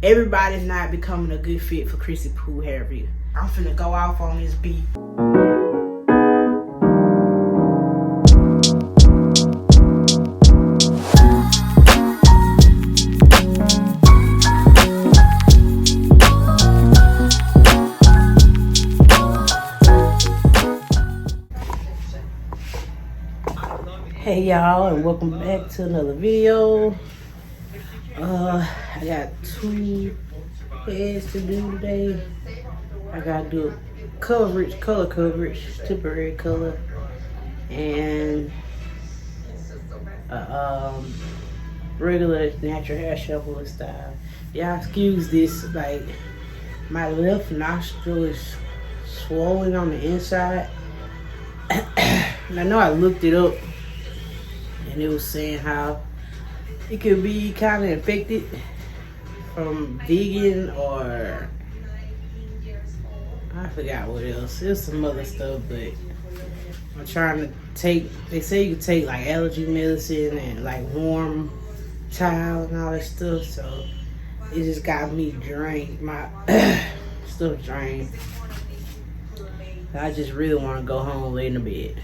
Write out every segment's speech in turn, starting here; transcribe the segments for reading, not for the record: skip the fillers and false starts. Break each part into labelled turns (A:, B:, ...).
A: Everybody's not becoming a good fit for Chrissy Pooh hair review. I'm finna go off on this beat. Hey y'all, and welcome back to another video. I got 2 heads to do today. I gotta do color coverage, temporary color, and regular natural hair shuffle style. Y'all excuse this, like my left nostril is swollen on the inside. And I know I looked it up, and it was saying how it could be kind of infected from vegan, or I forgot what else. There's some other stuff, but I'm trying to take, they say you can take like allergy medicine and like warm towel and all that stuff, so it just got me drained, my stuff drained. I just really want to go home, lay in the bed,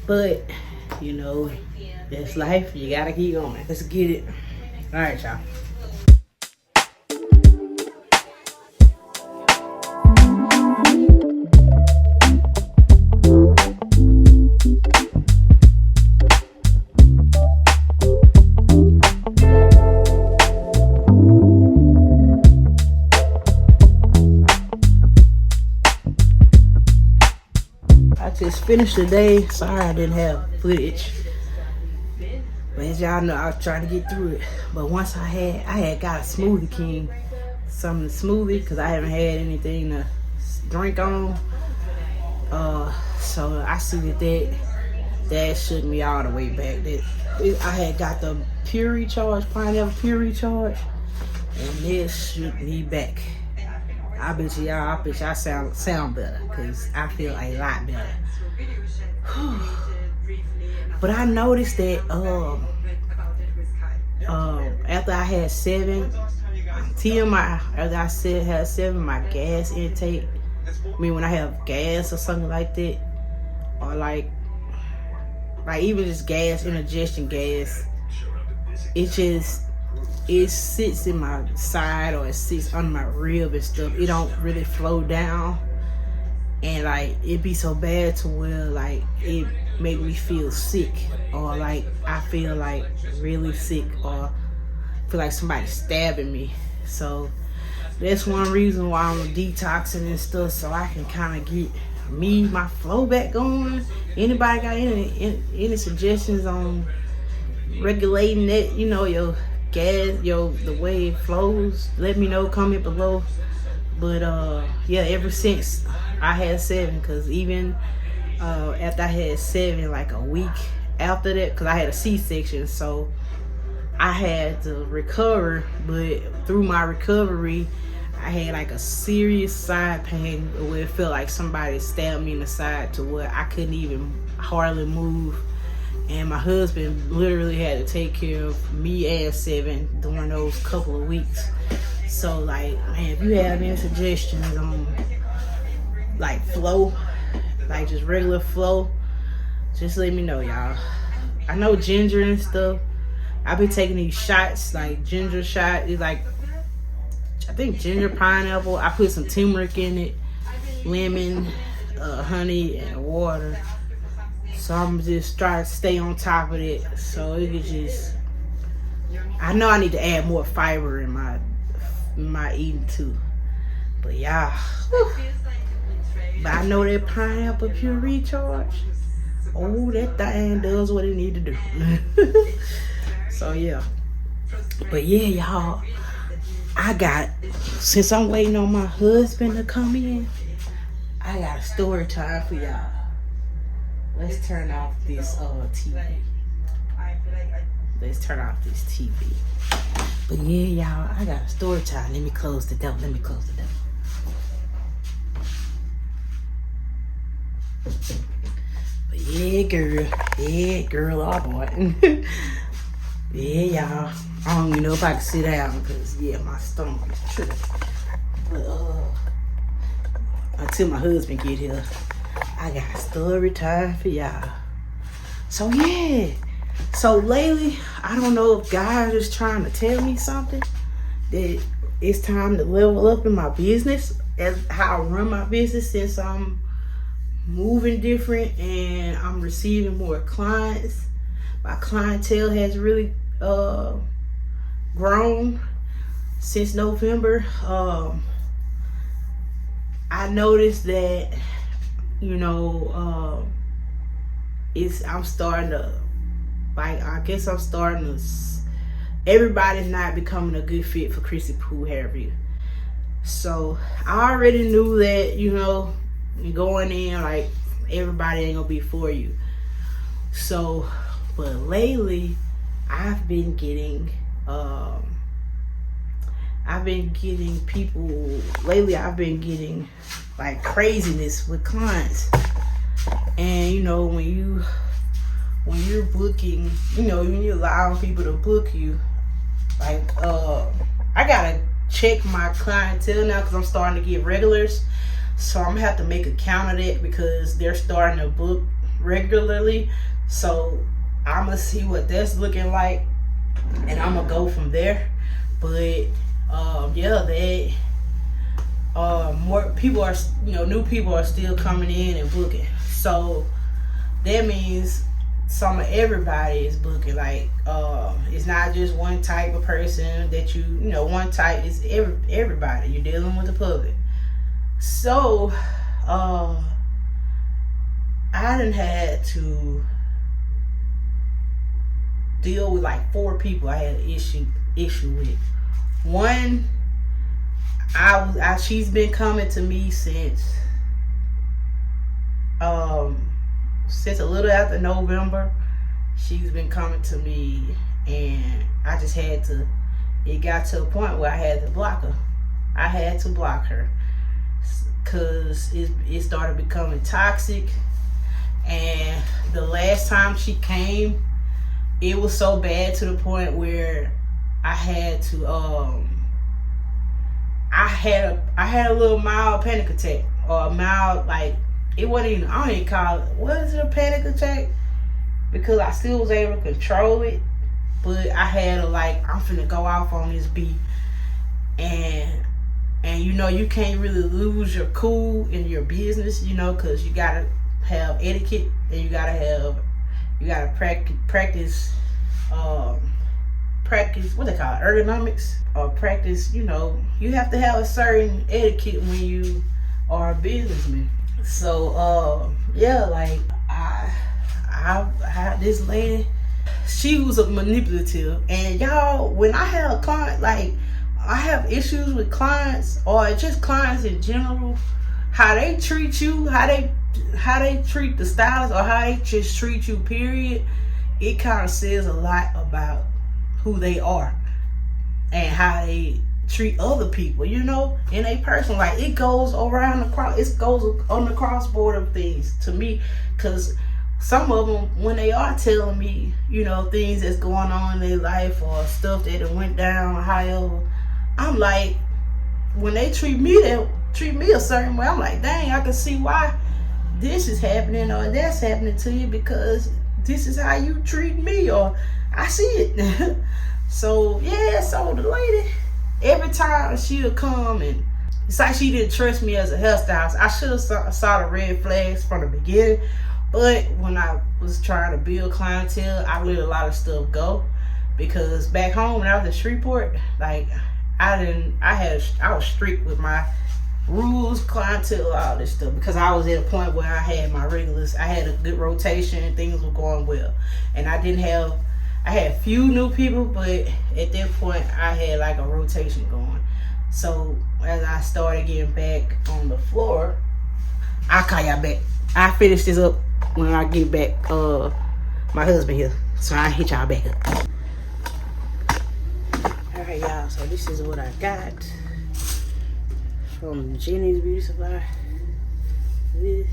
A: but you know, that's life. You gotta keep going. Let's get it. All right, y'all. I just finished the day. Sorry I didn't have footage. But as y'all know, I was trying to get through it. But once I had got a Smoothie King, something to smoothie, because I haven't had anything to drink on. So I see that shook me all the way back. I had got the Pure Recharge, pineapple Pure Recharge, and this shook me back. I bet y'all sound better, because I feel a lot better. But I noticed that after I had 7 TMI, after I had 7, my gas intake, I mean when I have gas or something like that, or like even just gas, indigestion gas, it sits in my side, or it sits under my rib and stuff. It don't really flow down, and like it be so bad to where like it make me feel sick, or like I feel like really sick, or feel like somebody stabbing me. So that's one reason why I'm detoxing and stuff, so I can kind of get my flow back going. Anybody got any suggestions on regulating that, you know, your gas, the way it flows? Let me know, comment below. But yeah, ever since I had 7, because even after I had 7, like a week after that, because I had a C-section, so I had to recover. But through my recovery, I had like a serious side pain where it felt like somebody stabbed me in the side, to where I couldn't even hardly move. And my husband literally had to take care of me and 7 during those couple of weeks. So like, man, if you have any suggestions on like flow, like just regular flow, just let me know, y'all. I know ginger and stuff. I've been taking these shots, like ginger shot. It's like, I think ginger, pineapple. I put some turmeric in it, lemon, honey, and water. So I'm just trying to stay on top of it. So it could just, I know I need to add more fiber in my eating too. But yeah, but I know that pineapple Pure Recharge, oh, that thing does what it need to do. So yeah, but yeah, y'all, since I'm waiting on my husband to come in, I got a story time for y'all. Let's turn off this TV. Let's turn off this TV. But yeah, y'all, I got a story time. Let me close the door. But yeah, girl. Oh boy. Yeah, y'all. I don't even know if I can sit down because, yeah, my stomach is tripping. But, until my husband get here, I got story time for y'all. So, yeah. So, lately, I don't know if God is trying to tell me something, that it's time to level up in my business, as how I run my business, since I'm moving different and I'm receiving more clients. My clientele has really grown since November. I noticed that, you know, I'm starting to, like, I guess I'm starting to, everybody's not becoming a good fit for Chrissy Pooh hair review. So I already knew that, you know, going in, like, everybody ain't gonna be for you. So, but lately, I've been getting like craziness with clients. And you know, when you're booking, you know, when you're allowing people to book you, like I gotta check my clientele now because I'm starting to get regulars. So I'm gonna have to make a count of that because they're starting to book regularly. So I'm gonna see what that's looking like, and I'm gonna go from there. But yeah, they more people are, you know, new people are still coming in and booking. So that means some of everybody is booking. Like it's not just one type of person that you know, one type is everybody. You're dealing with the public. So I done had to deal with like 4 people I had an issue with. One, she's been coming to me since a little after November. She's been coming to me, and I just had to, it got to a point where I had to block her. I had to block her because it started becoming toxic. And the last time she came, it was so bad to the point where I had to I had a little mild panic attack, or a mild, like, it wasn't even, I don't even call it, was it a panic attack? Because I still was able to control it, but I had a, like, I'm finna go off on this beat. And you know, you can't really lose your cool in your business, you know, because you gotta have etiquette, and you gotta practice what they call it, ergonomics, or practice, you know, you have to have a certain etiquette when you are a businessman. So yeah, like I had this lady, she was a manipulative. And y'all, when I have a client, like, I have issues with clients, or just clients in general, how they treat you, how they treat the stylist, or how they just treat you, period, it kind of says a lot about who they are and how they treat other people, you know, in a person. Like, it goes around it goes on the crossboard of things to me, because some of them, when they are telling me, you know, things that's going on in their life or stuff that went down, however, I'm like, when they treat me a certain way, I'm like, dang, I can see why this is happening or that's happening to you, because this is how you treat me, or I see it. So yeah, so the lady, every time she'll come, and it's like she didn't trust me as a hairstylist. I should have saw the red flags from the beginning, but when I was trying to build clientele, I let a lot of stuff go, because back home when I was in Shreveport, like, I was strict with my rules, clientele, all this stuff, because I was at a point where I had my regulars, I had a good rotation and things were going well. And I had few new people, but at that point I had like a rotation going. So as I started getting back on the floor, I'll call y'all back. I finish this up when I get back, my husband here, so I hit y'all back up. Alright y'all, so this is what I got from Jenny's Beauty Supply. This,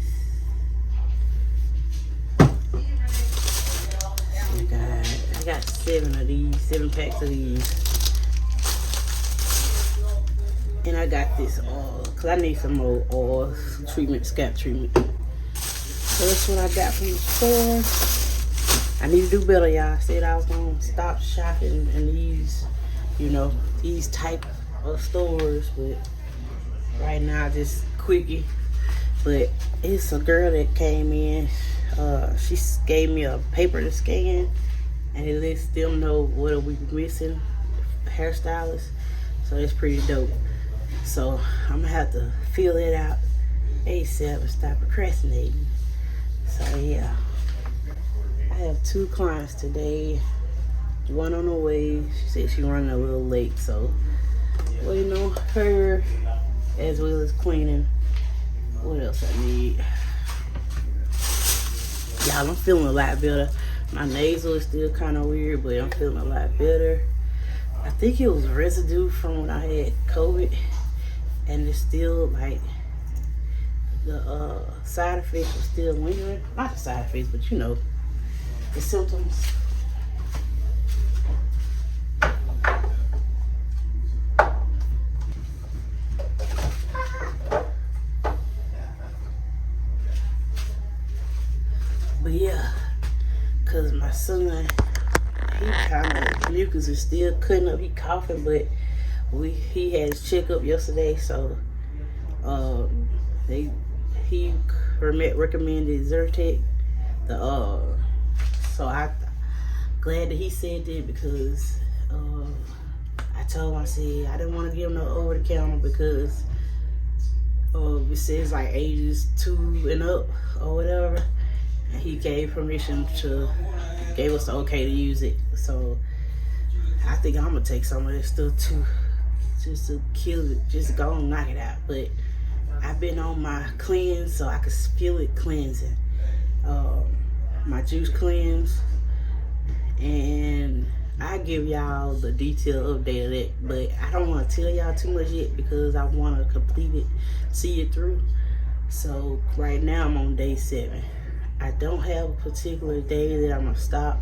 A: we got I got 7 of these, 7 packs of these. And I got this oil, cause I need some more oil treatment, scalp treatment. So that's what I got from the store. I need to do better, y'all. I said I was gonna stop shopping in these, you know, these type of stores, but right now just quickie. But it's a girl that came in. She gave me a paper to scan, and it lets them know what we missing, hairstylist. So it's pretty dope. So I'm gonna have to fill it out ASAP and stop procrastinating. So yeah, I have 2 clients today. One on the way. She said she's running a little late, so waiting on her as well as cleaning. What else I need? Y'all, I'm feeling a lot better. My nasal is still kind of weird, but I'm feeling a lot better. I think it was residue from when I had COVID, and it's still like the side effects are still lingering. Not the side effects, but you know, the symptoms. But yeah, cause my son, he kind of mucus is still cutting up. He coughing, but he had his checkup yesterday, so he recommended Zyrtec. So I glad that he said that, because I told him, I said I didn't want to give him no over the counter because it says like ages 2 and up or whatever. And he gave permission gave us the okay to use it. So I think I'm gonna take some of this stuff too, just to kill it, just go and knock it out. But I've been on my cleanse, so I can feel it cleansing. My juice cleanse, and I give y'all the detailed update of that, but I don't want to tell y'all too much yet because I want to complete it, see it through. So right now I'm on day 7. I don't have a particular day that I'm gonna stop,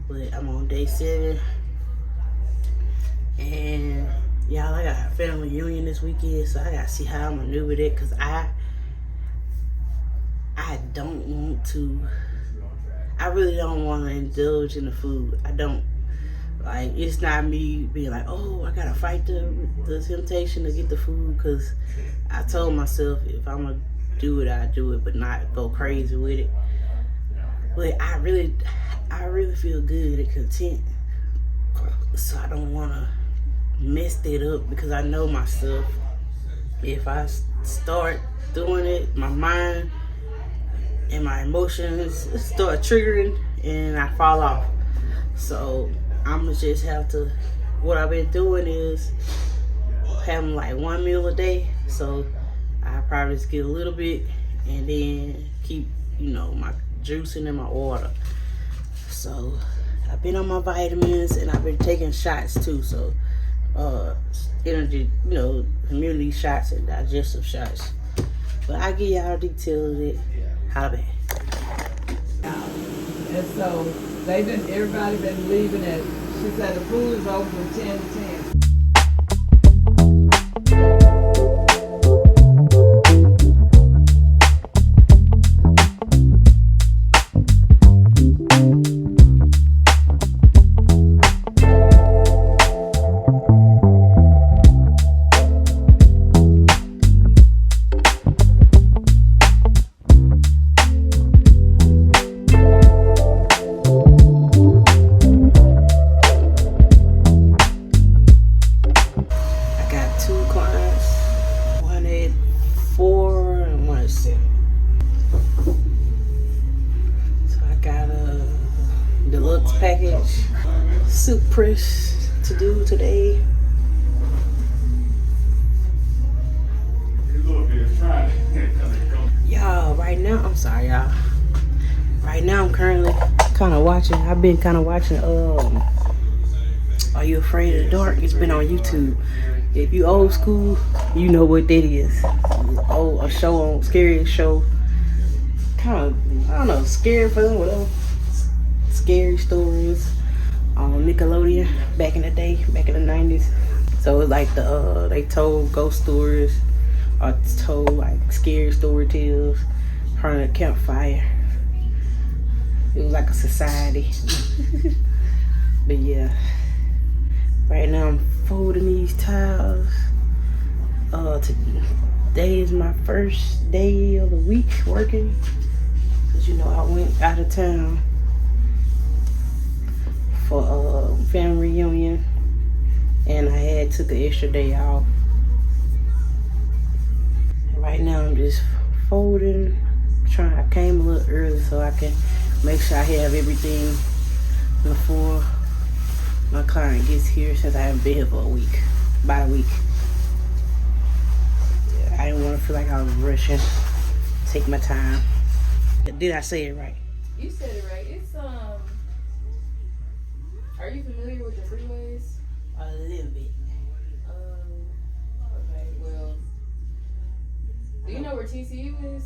A: but I'm on day 7. And y'all, I got a family reunion this weekend, so I gotta see how I maneuver that, cause I don't want to. I really don't want to indulge in the food. I don't. Like, it's not me being like, oh, I gotta fight the temptation to get the food, cause I told myself if I'm gonna do it, I do it, but not go crazy with it. But I really feel good and content, so I don't want to mess that up, because I know myself. If I start doing it, my mind and my emotions start triggering and I fall off. So I'm gonna just have to, what I've been doing is having like 1 meal a day. So I probably just get a little bit and then keep, you know, my juicing and my water. So I've been on my vitamins and I've been taking shots too. So energy, you know, immunity shots and digestive shots. But I give y'all details of it. How bad?
B: And so everybody been leaving at, she said the food is open from 10 to 10. Package soup press to do today. Y'all, right now, I'm sorry, y'all. Right now, I'm currently kind of watching. I've been kind of watching. Are You Afraid of the Dark? It's been on YouTube. If you old school, you know what that is. Oh, a show on scary show. Kind of, I don't know, scary for them. Well, scary stories on Nickelodeon back in the day, back in the 90s. So it was like they told ghost stories or told like scary story tales around a campfire. It was like a society. But yeah, right now I'm folding these towels. Today is my first day of the week working, cause you know I went out of town for a family reunion, and I took an extra day off. Right now I'm just folding. I came a little early so I can make sure I have everything before my client gets here, since I haven't been here for about a week. I didn't want to feel like I was rushing. Take my time. Did I say it right?
C: You said it right. It's Are you familiar with the freeways?
B: A little bit.
C: Okay. Well, do you know where TCU is?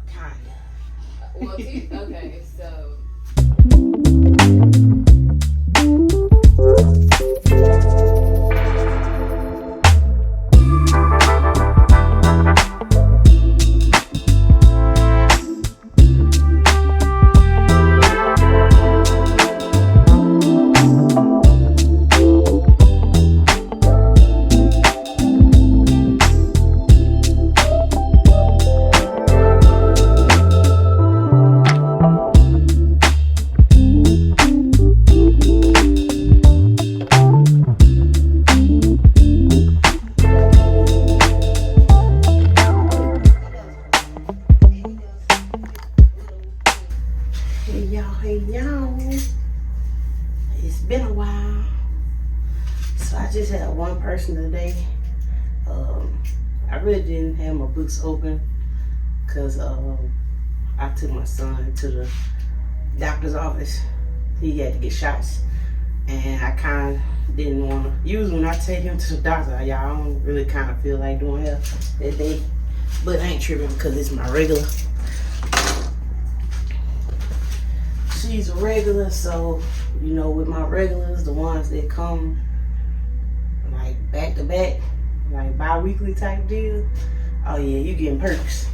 B: Kinda.
C: Well, okay. So.
B: Hey y'all, it's been a while. So I just had one person today. I really didn't have my books open because I took my son to the doctor's office. He had to get shots, and I kind of didn't want to. Usually when I take him to the doctor, y'all, I don't really kind of feel like doing hair that day, but I ain't tripping because it's my regular. She's a regular, so you know, with my regulars, the ones that come like back to back, like bi-weekly type deal, oh yeah, you getting perks.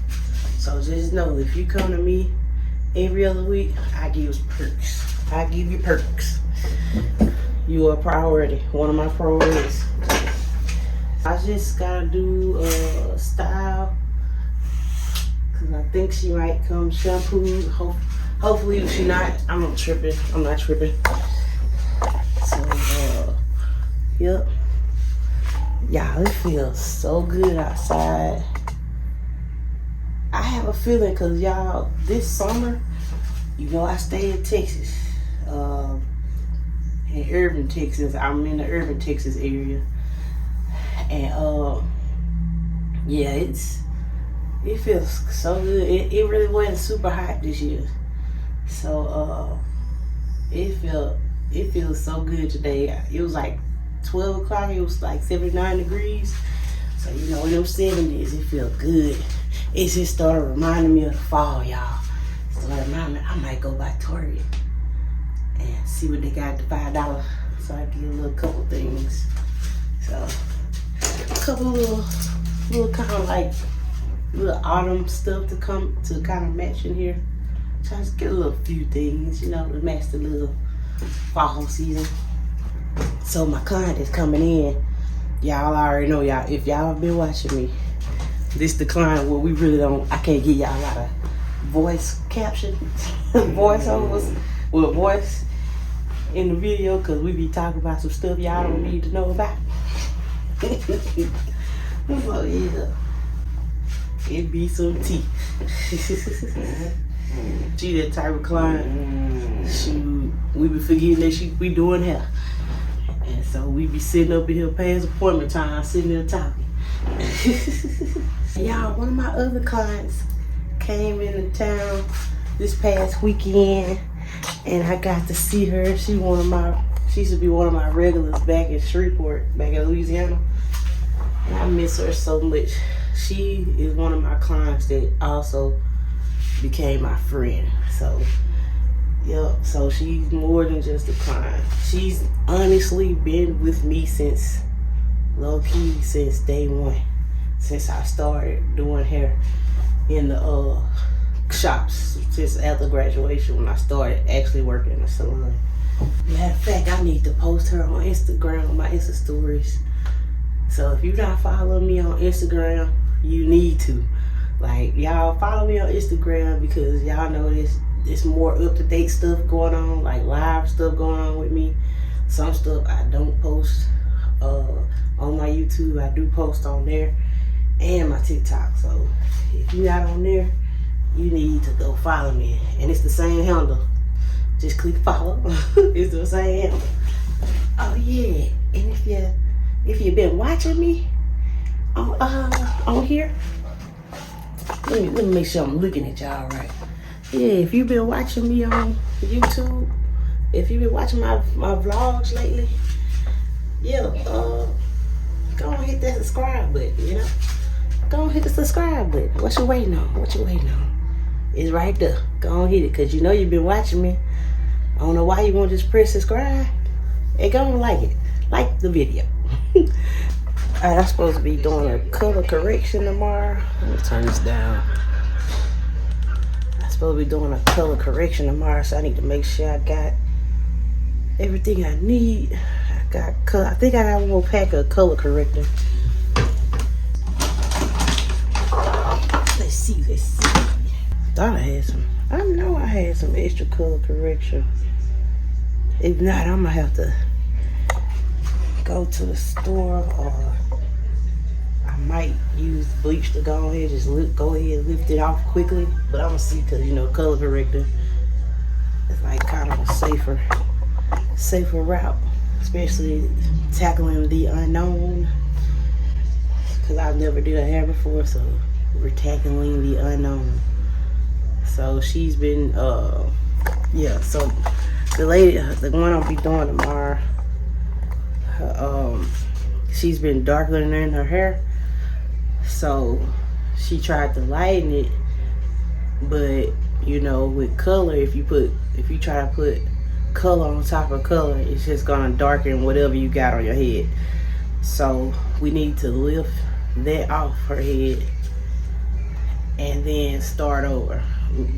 B: So just know, if you come to me every other week, I give you perks. I give you perks. You are a priority, one of my priorities. I just gotta do a style, cause I think she might come shampooed. Hopefully, if she not, I'm not tripping. So, yep. Y'all, it feels so good outside. I have a feeling, cause y'all, this summer, you know, I stay in Texas, in Irving, Texas. I'm in the Irving, Texas area, and yeah, it feels so good. It really wasn't super hot this year. So it feels so good today. It was like 12 o'clock, it was like 79 degrees. So you know, in them 70s, it felt good. It just started reminding me of the fall, y'all. So it reminded me, I might go by Target and see what they got at the $5. So I get a little couple things. So a couple little kind of like little autumn stuff to kind of match in here. Try to get a little few things, you know, to match the little fall season. So my client is coming in. Y'all already know, y'all. If y'all have been watching me, this the client where we really don't. I can't get y'all a lot of voice caption, voiceovers, with voice in the video, cause we be talking about some stuff y'all don't need to know about. So yeah, it be some tea. She that type of client. We be forgetting that we doing hair, and so we be sitting up in here past appointment time, sitting there talking. Y'all, one of my other clients came into town this past weekend, and I got to see her. She used to be one of my regulars back in Shreveport, back in Louisiana, and I miss her so much. She is one of my clients that also became my friend. So Yep, so she's more than just a client. She's honestly been with me since, low-key, since day one. Since I started doing hair in the shops. Since after graduation when I started actually working in the salon. Matter of fact, I need to post her on Instagram, my Insta stories. So if you're not following me on Instagram, you need to. Like, y'all follow me on Instagram because y'all know there's more up-to-date stuff going on, like live stuff going on with me. Some stuff I don't post on my YouTube. I do post on there and my TikTok. So if you're not on there, you need to go follow me. And it's the same handle. Just click follow. It's the same handle. Oh yeah. And if you've been watching me on here, let me make sure I'm looking at y'all right. Yeah, if you've been watching me on YouTube, if you've been watching my vlogs lately, yeah, go and hit that subscribe button, you know? Go and hit the subscribe button. What you waiting on? It's right there. Go and hit it, because you know you've been watching me. I don't know why you won't just press subscribe and go and like it. Like the video. Alright, I'm supposed to be doing a color correction tomorrow. Let me turn this down. I'm supposed to be doing a color correction tomorrow, so I need to make sure I got everything I need. I think I got one more pack of color corrector. Let's see. Thought I had some. I know I had some extra color correction. If not, I'm gonna have to go to the store, or I might use bleach to go ahead, go ahead and lift it off quickly. But I'm gonna see, because you know, color corrector is like kind of a safer route, especially tackling the unknown. Because I've never did a hair before, so we're tackling the unknown. So she's been, yeah. So the lady, the one I'll be doing tomorrow, she's been darkening her hair. So she tried to lighten it, but you know, with color, if you try to put color on top of color, it's just gonna darken whatever you got on your head. So we need to lift that off her head and then start over.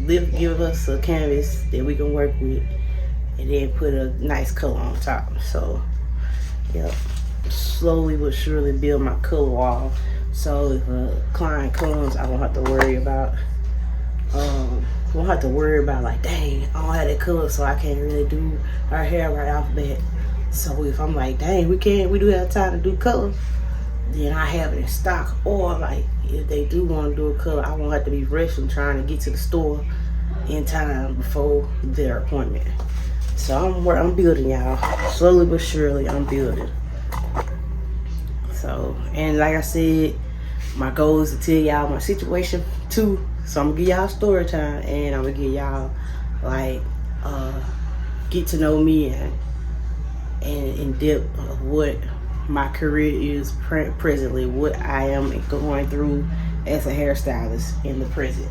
B: Give us a canvas that we can work with, and then put a nice color on top. So yep, slowly but surely build my color wall, so if a client comes, I won't have to worry about like, dang, I don't have that color, so I can't really do her hair right off the bat. So if I'm like, dang, we do have time to do color, then I have it in stock. Or like, if they do want to do a color, I won't have to be rushing trying to get to the store in time before their appointment. So I'm building, y'all. Slowly but surely, I'm building. So, and like I said, my goal is to tell y'all my situation too. So I'm gonna give y'all story time, and I'm gonna give y'all like get to know me and in depth of what my career is presently, what I am going through as a hairstylist in the present.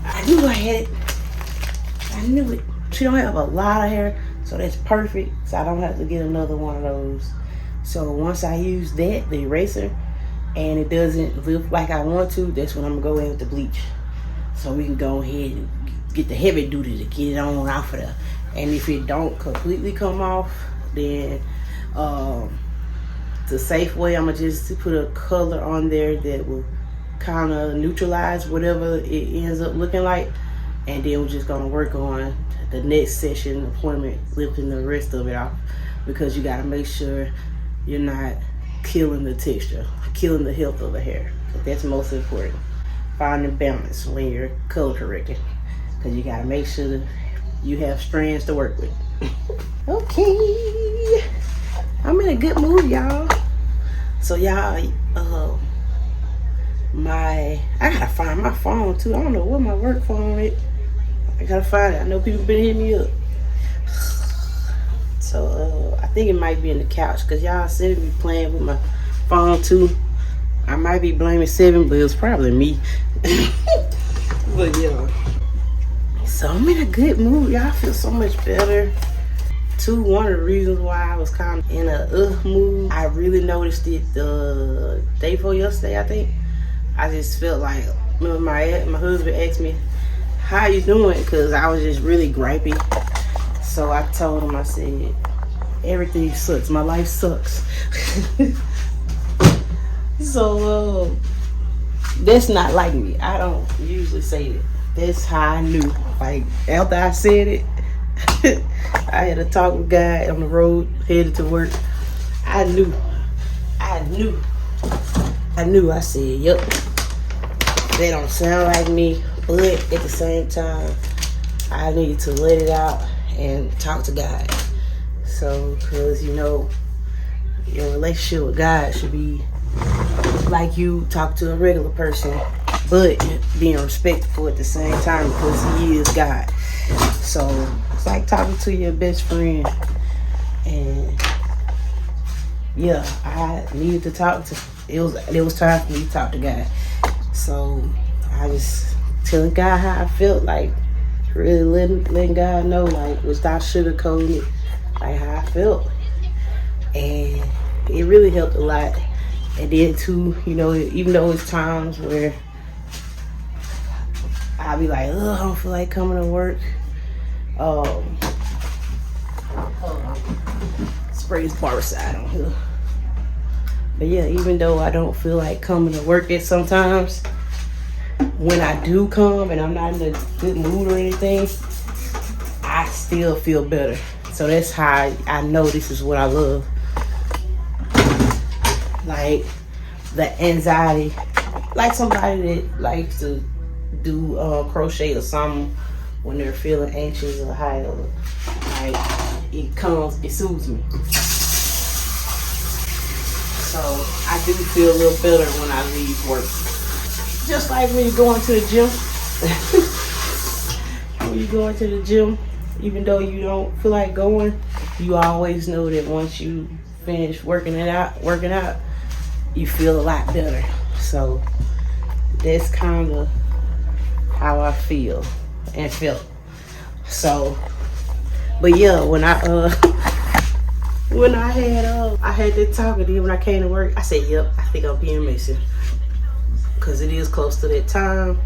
B: I knew I had it. I knew it. She don't have a lot of hair, so that's perfect. So I don't have to get another one of those. So once I use the eraser, and it doesn't lift like I want to, that's when I'm gonna go in with the bleach. So we can go ahead and get the heavy duty to get it on off of there. And if it don't completely come off, then the safe way, I'm gonna just put a color on there that will kind of neutralize whatever it ends up looking like, and then we're just gonna work on the next session appointment, lifting the rest of it off, because you gotta make sure you're not killing the texture, killing the health of the hair. That's most important. Finding balance when you're color correcting, because you gotta make sure that you have strands to work with. Okay, I'm in a good mood, y'all. So y'all, I gotta find my phone too. I don't know where my work phone is. I gotta find it. I know people been hitting me up. So I think it might be in the couch, because y'all Seven be playing with my phone too. I might be blaming Seven, but it's probably me. But yeah. So I'm in a good mood, y'all. I feel so much better. One of the reasons why I was kind of in a mood, I really noticed it the day before yesterday, I think. I just felt like, remember my husband asked me, how you doing? Because I was just really gripey. So I told him, I said, everything sucks. My life sucks. So that's not like me. I don't usually say that. That's how I knew. Like, after I said it, I had a talk with God on the road, headed to work. I knew. I said, yep, that don't sound like me, but at the same time, I needed to let it out and talk to God. So, because, you know, your relationship with God should be like you talk to a regular person, but being respectful at the same time because He is God. So, it's like talking to your best friend. And yeah, I needed to talk to. It was time for me to talk to God. So I was telling God how I felt, like really letting God know, like without sugarcoating it, like how I felt, and it really helped a lot. And then too, you know, even though it's times where I'll be like, oh, I don't feel like coming to work. Hold on. Spray this barbicide on here. But yeah, even though I don't feel like coming to work at sometimes, when I do come and I'm not in a good mood or anything, I still feel better. So that's how I know this is what I love. Like the anxiety, like somebody that likes to do crochet or something when they're feeling anxious or high, or like it soothes me. So I do feel a little better when I leave work. Just like when you're going to the gym. When you go into the gym, even though you don't feel like going, you always know that once you finish working out, you feel a lot better. So that's kind of how I feel and felt. So, but yeah, when I had that talk, and then when I came to work, I said, yep, I think I'm being missing. Because it is close to that time,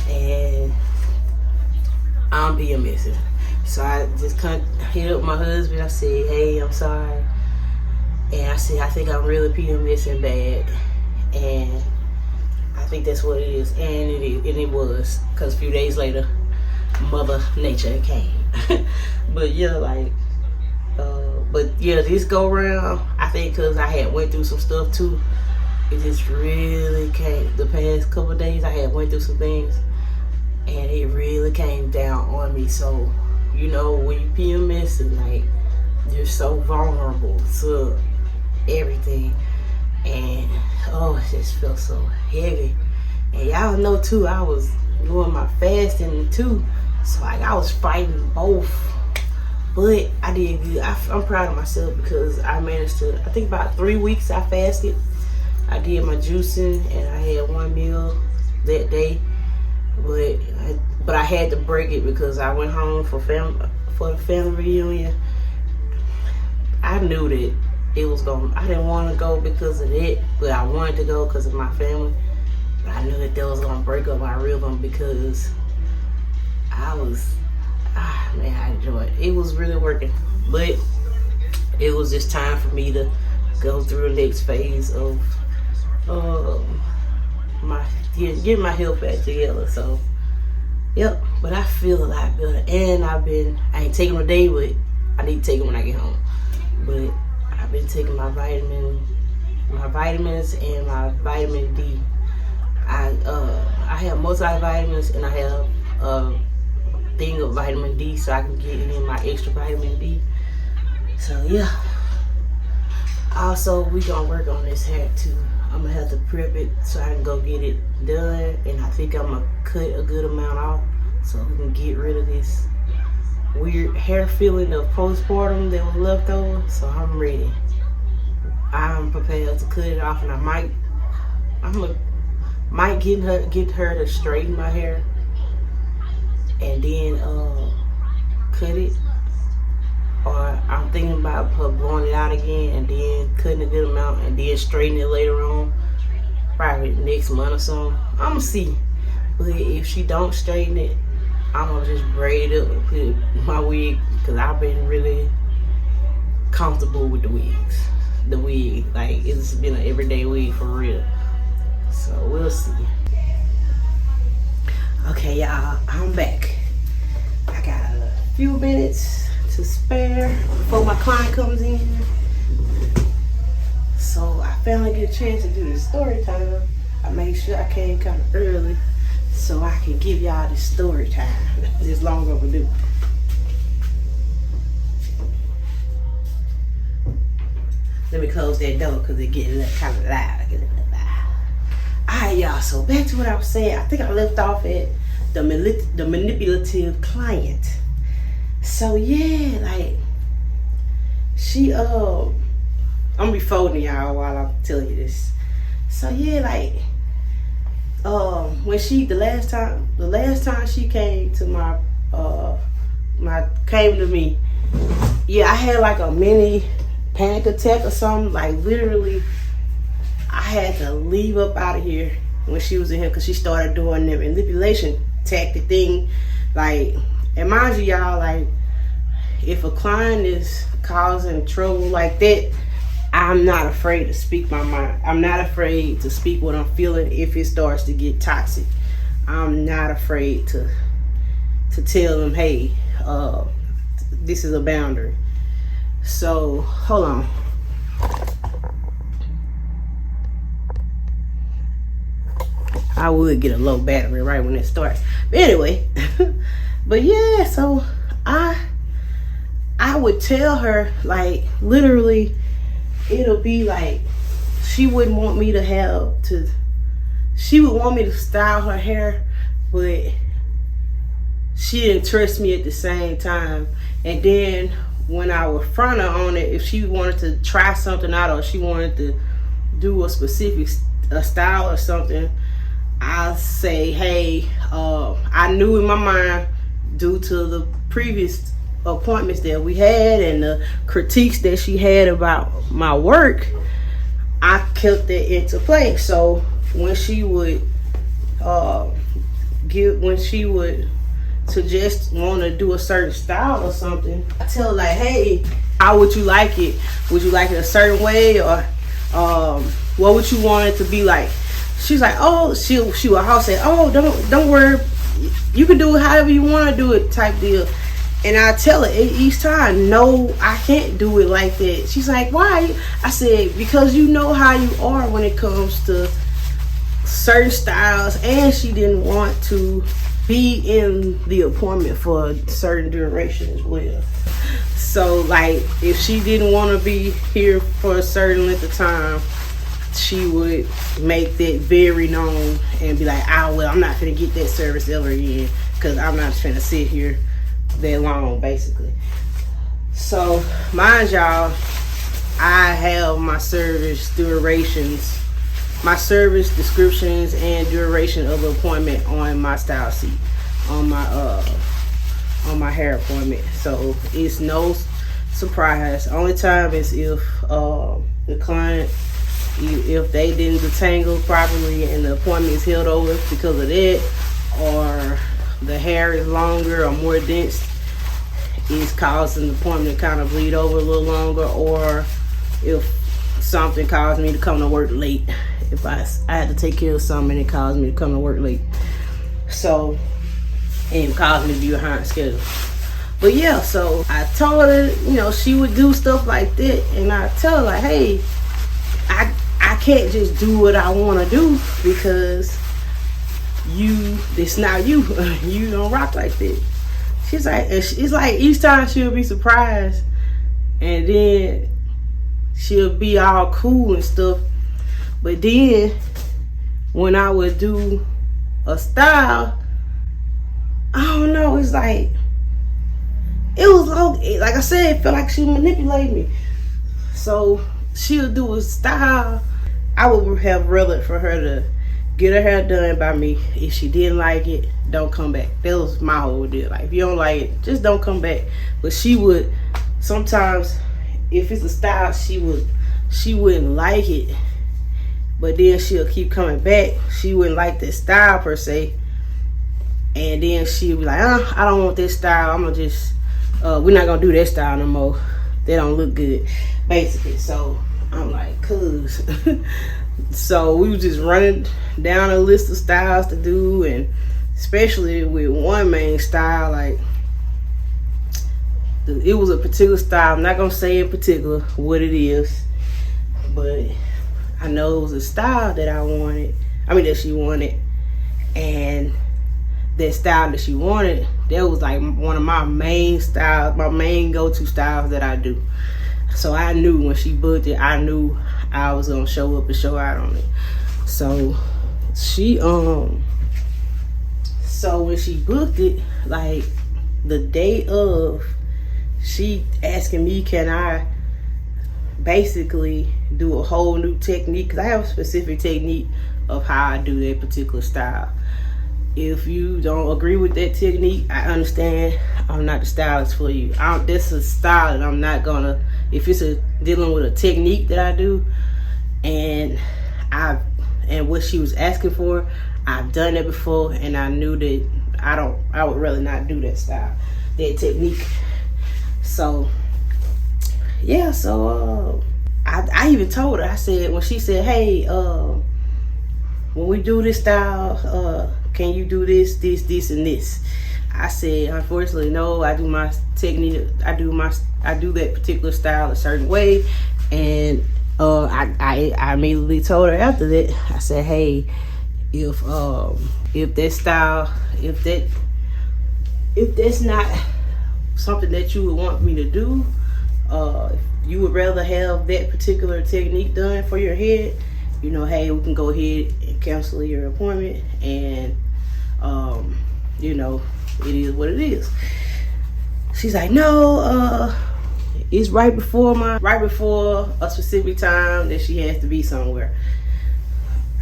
B: and I'm being missing. So I just kind of hit up my husband. I said, hey, I'm sorry. And I said, I think I'm really being missing bad. And I think that's what it is. And it was. Because a few days later, Mother Nature came. But yeah, like, but yeah, this go around, I think because I had went through some stuff too. It just really came, the past couple of days I had went through some things, and it really came down on me. So, you know, when you PMS, and like, you're so vulnerable to everything, and oh, it just felt so heavy. And y'all know too, I was doing my fasting too, so like I was fighting both. But I did good. I'm proud of myself because I managed to, I think about 3 weeks I fasted. I did my juicing and I had one meal that day. But I had to break it because I went home for the family reunion. I knew that it was I didn't want to go because of it, but I wanted to go because of my family. But I knew that was going to break up my rhythm because I enjoyed it. It was really working. But it was just time for me to go through the next phase of getting my health back together. So, yep. But I feel a lot better. And I ain't taking them today, but I need to take them when I get home. But I've been taking my vitamins and my vitamin D. I have multivitamins and I have a thing of vitamin D so I can get in my extra vitamin D. So yeah. Also, we gonna work on this hair too. I'm gonna have to prep it so I can go get it done, and I think I'm gonna cut a good amount off so we can get rid of this weird hair feeling of postpartum that was left over. So I'm ready. I'm prepared to cut it off, and I might get her to straighten my hair. and then cut it, or I'm thinking about her blowing it out again and then cutting a good amount and then straightening it later on, probably next month or something. I'm gonna see. But if she don't straighten it, I'm gonna just braid it up and put my wig, because I've been really comfortable with the wigs. The wig, like, it's been an everyday wig for real. So we'll see. Okay, y'all, I'm back. I got a few minutes to spare before my client comes in. So I finally get a chance to do the story time. I made sure I came kind of early so I can give y'all the story time. It's long overdue. Let me close that door because it getting kind of loud. Alright, y'all, so back to what I was saying. I think I left off at the manipulative client. So yeah, like, she I'm gonna be folding y'all while I'm telling you this. So yeah, like, when the last time she came to came to me, yeah, I had like a mini panic attack or something. Like, literally, I had to leave up out of here when she was in here because she started doing the manipulation tactic thing. Like, and mind you, y'all, like, if a client is causing trouble like that, I'm not afraid to speak my mind. I'm not afraid to speak what I'm feeling if it starts to get toxic. I'm not afraid to tell them, hey, this is a boundary. So, hold on. I would get a low battery right when it starts. But anyway, but yeah, so I would tell her, like, literally, it'll be like, she would want me to style her hair, but she didn't trust me at the same time. And then when I would front her on it, if she wanted to try something out or she wanted to do a specific style or something, I'll say, hey, I knew in my mind, due to the previous appointments that we had and the critiques that she had about my work, I kept that into play. So when she would suggest want to do a certain style or something, I tell her, like, hey, how would you like it? Would you like it a certain way, or what would you want it to be like? She's like, oh, she would say, oh, don't worry, you can do it however you want to do it, type deal. And I tell her each time, no, I can't do it like that. She's like, why? I said, because you know how you are when it comes to certain styles, and she didn't want to be in the appointment for a certain duration as well. So, like, if she didn't want to be here for a certain length of time, she would make that very known and be like, well, I'm not gonna get that service ever again because I'm not trying to sit here that long, basically. So, mind y'all, I have my service durations, my service descriptions and duration of the appointment on my style sheet, on my hair appointment. So it's no surprise. Only time is if the client, if they didn't detangle properly and the appointment is held over because of that, or the hair is longer or more dense, is causing the appointment to kind of bleed over a little longer, or if something caused me to come to work late. If I had to take care of something and it caused me to come to work late. So, and it caused me to be behind schedule. But yeah, so I told her, she would do stuff like that, and I tell her, like, hey, I can't just do what I want to do because it's not you. You don't rock like that. She's like, it's like each time she'll be surprised, and then she'll be all cool and stuff. But then when I would do a style, I don't know, it's like, it was like I said, it felt like she manipulated me. So she'll do a style. I would have rather for her to get her hair done by me. If she didn't like it, don't come back. That was my whole deal. Like, if you don't like it, just don't come back. But she would sometimes, if it's a style, she wouldn't like it, but then she'll keep coming back. She wouldn't like that style per se, and then she'll be like, I don't want this style. I'm gonna just we're not gonna do that style no more. They don't look good, basically. So I'm like, cuz. So we were just running down a list of styles to do, and especially with one main style, like, it was a particular style. I'm not gonna say in particular what it is, but I know it was a style that that she wanted, and that style that she wanted, that was like one of my main styles, my main go-to styles that I do. So I knew when she booked it, I knew I was gonna show up and show out on it. So she so when she booked it, like the day of, she asking me, can I basically do a whole new technique, because I have a specific technique of how I do that particular style. If you don't agree with that technique, I understand. I'm not the stylist for you. This is a style that I'm not gonna, if it's dealing with a technique that I do, and what she was asking for, I've done it before, and I knew that I would rather not do that style, that technique. So yeah, so I even told her, I said, when she said, hey, when we do this style, can you do this, and this? I said, unfortunately, no. I do my technique. I do that particular style a certain way, and I immediately told her after that. I said, hey, if that style, if that's not something that you would want me to do, if you would rather have that particular technique done for your head, hey, we can go ahead and cancel your appointment, and it is what it is. She's like, no, it's right before a specific time that she has to be somewhere.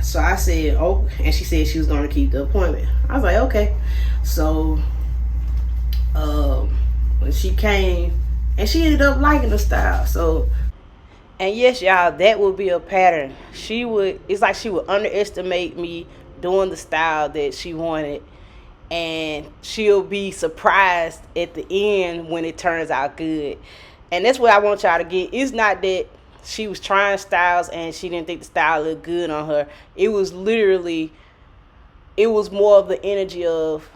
B: So I said, oh, and she said she was going to keep the appointment. I was like, okay. So when she came, and she ended up liking the style. So, and yes, y'all, that would be a pattern. It's like she would underestimate me doing the style that she wanted, and she'll be surprised at the end when it turns out good. And that's what I want y'all to get. It's not that she was trying styles and she didn't think the style looked good on her. It was literally, it was more of the energy of,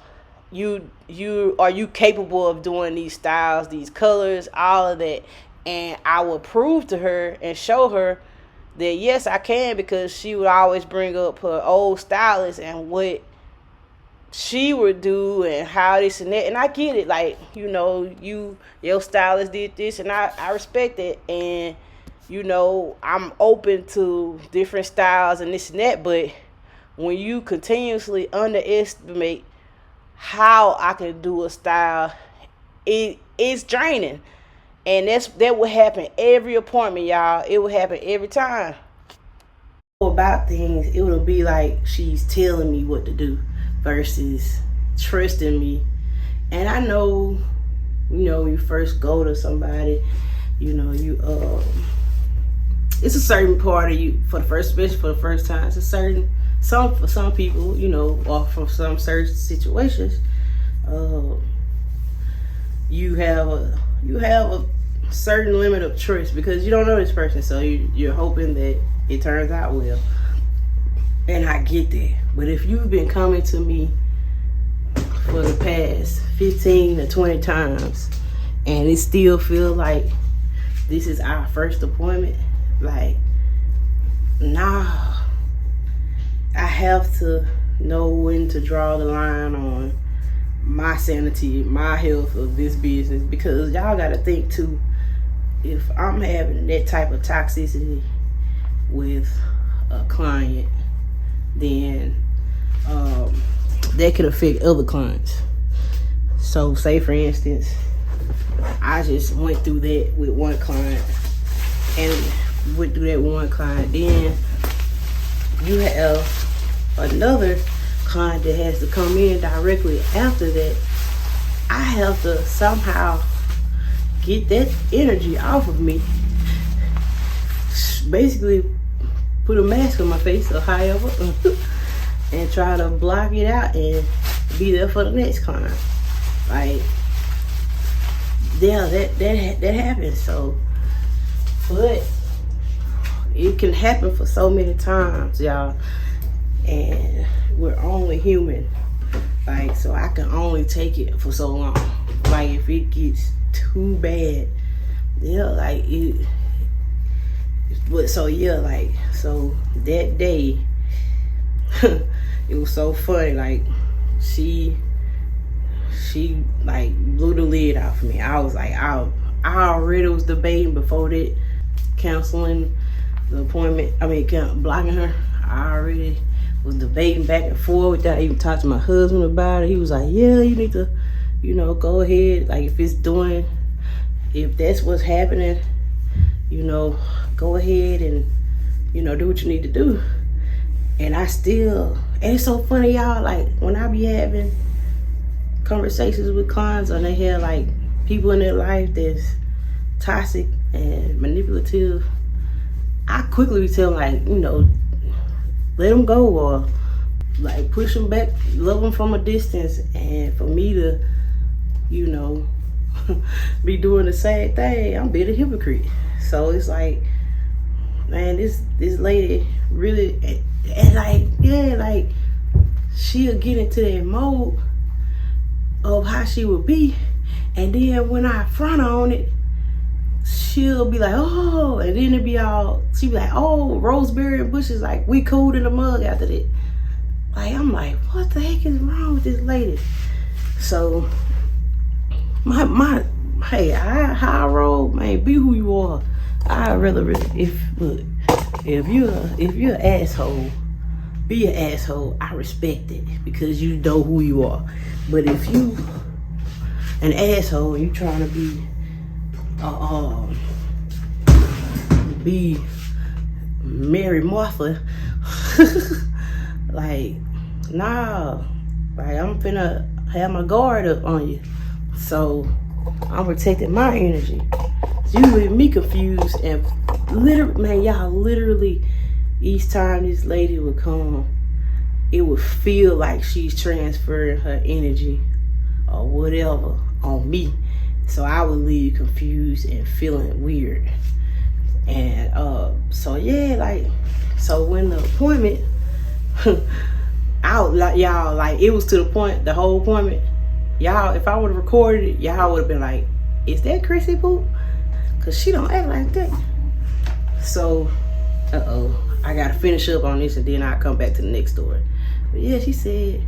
B: are you capable of doing these styles, these colors, all of that. And I would prove to her and show her that yes, I can, because she would always bring up her old stylist and what she would do and how this and that. And I get it, like, your stylist did this, and I respect it, and I'm open to different styles and this and that. But when you continuously underestimate how I can do a style, it's draining. And that would happen every appointment, y'all. It would happen every time. About things, it would be like she's telling me what to do versus trusting me. And I know, when you first go to somebody, it's a certain part of you especially for the first time. It's a certain, for some people, or from some certain situations, you have a certain limit of trust because you don't know this person, so you're hoping that it turns out well. And I get that. But if you've been coming to me for the past 15 to 20 times and it still feels like this is our first appointment, like, nah, I have to know when to draw the line on my sanity, my health of this business, because y'all gotta think too, if I'm having that type of toxicity with a client, then that could affect other clients. So say for instance, I just went through that with one client, then you have another client that has to come in directly after that, I have to somehow get that energy off of me. Basically, put a mask on my face or however, and try to block it out and be there for the next client. Like, yeah, that happens. So, but it can happen for so many times, y'all, and we're only human. Like, so I can only take it for so long. Like, if it gets too bad, yeah, like it. But so yeah, like, so that day, it was so funny. Like, she like blew the lid off of me. I was like, I already was debating before that, canceling the appointment. I mean, blocking her. I already was debating back and forth without even talking to my husband about it. He was like, yeah, you need to, go ahead. Like, if that's what's happening, go ahead and, do what you need to do. And and it's so funny, y'all, like, when I be having conversations with clients and they have, like, people in their life that's toxic and manipulative, I quickly tell them, like, let them go, or, like, push them back, love them from a distance. And for me to, be doing the same thing, I'm being a hypocrite. So it's like, man, this lady really, and like, yeah, like, she'll get into that mode of how she would be, and then when I front her on it, she'll be like, oh, and then she'll be like, oh, Rosemary and Bush is like, we cooled in the mug after that. Like, I'm like, what the heck is wrong with this lady? So, hey, how I roll, man, be who you are. I really, if you're an asshole, be an asshole. I respect it because you know who you are. But if you an asshole and you trying to be Mary Martha, like, nah, like, I'm finna have my guard up on you. So I'm protecting my energy. It's usually me confused, and literally, each time this lady would come, it would feel like she's transferring her energy or whatever on me. So I would leave confused and feeling weird. And so yeah, like, so when the appointment, y'all, like, it was to the point, the whole appointment, y'all, if I would have recorded it, y'all would have been like, is that Chrissy Poop? Cause she don't act like that. So, I gotta finish up on this and then I'll come back to the next story. But yeah, she said,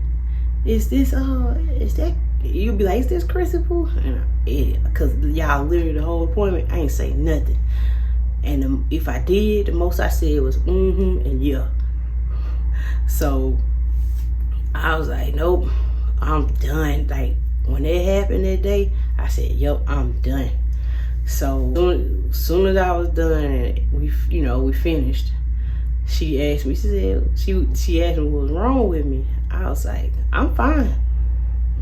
B: is that, you'll be like, is this Chrissy Poop? And yeah, cause y'all literally the whole appointment, I ain't say nothing. And if I did, the most I said was and yeah. So I was like, nope, I'm done. Like, when that happened that day, I said, yo, I'm done. So soon as I was done and we finished, she asked me, she asked me what was wrong with me. I was like, I'm fine.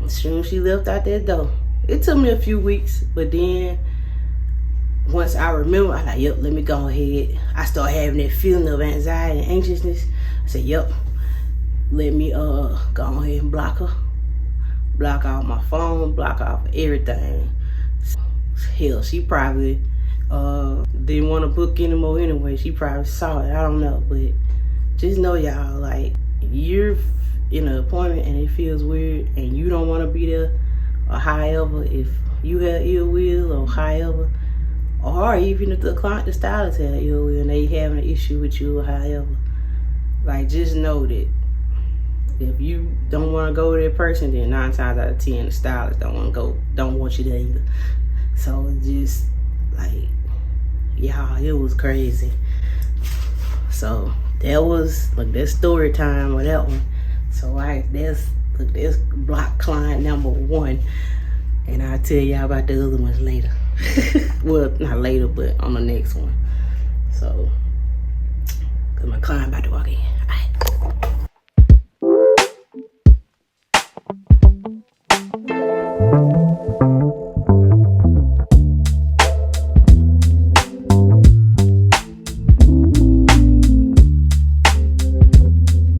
B: As soon as she left out that door, it took me a few weeks, but then once I remember, I was like, yep, let me go ahead. I started having that feeling of anxiety and anxiousness. I said, yep, let me go ahead and block her. Block off my phone, block off everything. Hell, she probably didn't want to book anymore anyway. She probably saw it, I don't know. But just know, y'all, like, you're in an appointment and it feels weird and you don't want to be there, or however, if you have ill will, or however, or even if the stylist had ill will and they having an issue with you, or however, like, just know that if you don't want to go to that person, then 9 times out of 10 the stylist don't want you there either. So just, like, y'all, it was crazy. So that was, like, that story time with that one. So that's block client number 1, and I'll tell y'all about the other ones later. Well, not later, but on the next one. So, cause my client about to walk in.